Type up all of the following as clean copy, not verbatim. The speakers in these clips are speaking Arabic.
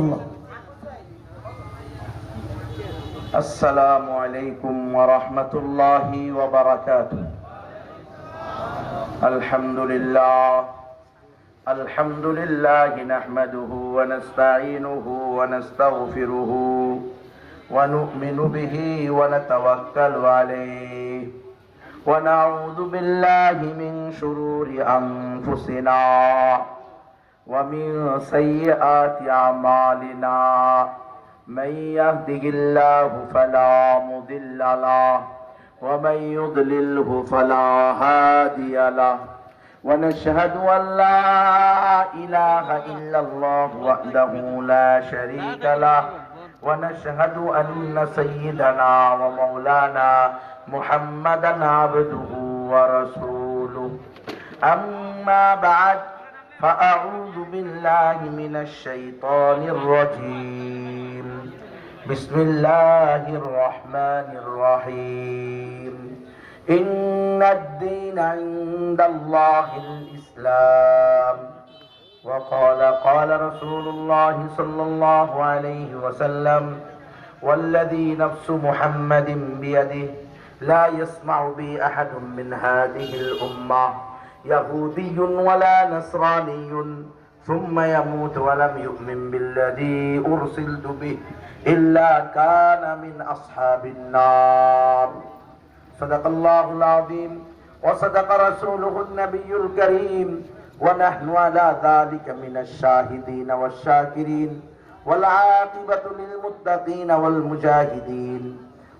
Allah. السلام عليكم ورحمة الله وبركاته. الحمد لله نحمده ونستعينه ونستغفره ونؤمن به ونتوكل عليه ونعوذ بالله من شرور أنفسنا ومن سيئات أعمالنا. من يهده الله فلا مضل له ومن يضلله فلا هادي له. ونشهد أن لا إله إلا الله وحده لا شريك له. ونشهد أن سيدنا ومولانا محمدا عبده ورسوله. أما بعد فأعوذ بالله من الشيطان الرجيم. بسم الله الرحمن الرحيم. إن الدين عند الله الإسلام. قال رسول الله صلى الله عليه وسلم والذي نفس محمد بيده لا يسمع بي أحد من هذه الأمة يهودي ولا نصراني ثم يموت ولم يؤمن بالذي أرسلت به إلا كان من أصحاب النار. صدق الله العظيم وصدق رسوله النبي الكريم ونحن على ذلك من الشاهدين والشاكرين والعاقبة للمتقين والمجاهدين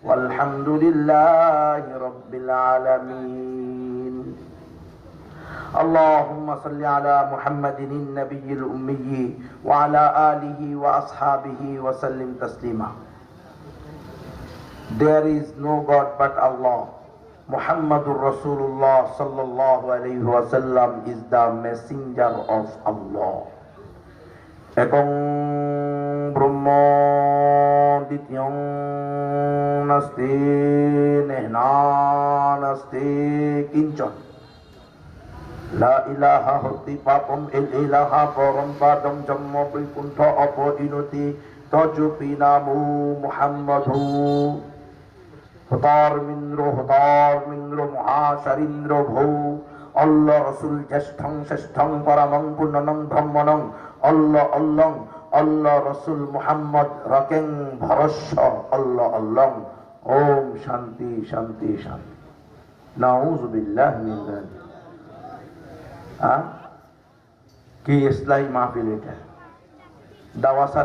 والحمد لله رب العالمين. اللهم صل على محمد النبي الأمي وعلى آله وأصحابه وسلم تسليما. There is no God but Allah. Muhammadur Rasulullah sallallahu alayhi wa sallam is the messenger of Allah. Ekong Brahma Dityam Nasti Nehna Nasti Kinchon. La ilaha hoti papam il ilaha param padam jamma bikuntha apodinoti tajupi namu Muhammadu. হতার মিন্দ্র মহাশারীন্দ্র ভৌ আল্লাহ রসুল জ্যেষ্ঠং শ্রেষ্ঠং পরমং পুণ্যনং ব্রহ্মণং আল্লাহ আল্লাহ আল্লাহ রসুল মুহাম্মদ রকেং ভরস্য আল্লাহ আল্লাহ। ওম শান্তি শান্তি শান্তি। নাউযু বিল্লাহি মিন যালিক। কি ইসলাহি মাহফিল এটা? দাওয়াসার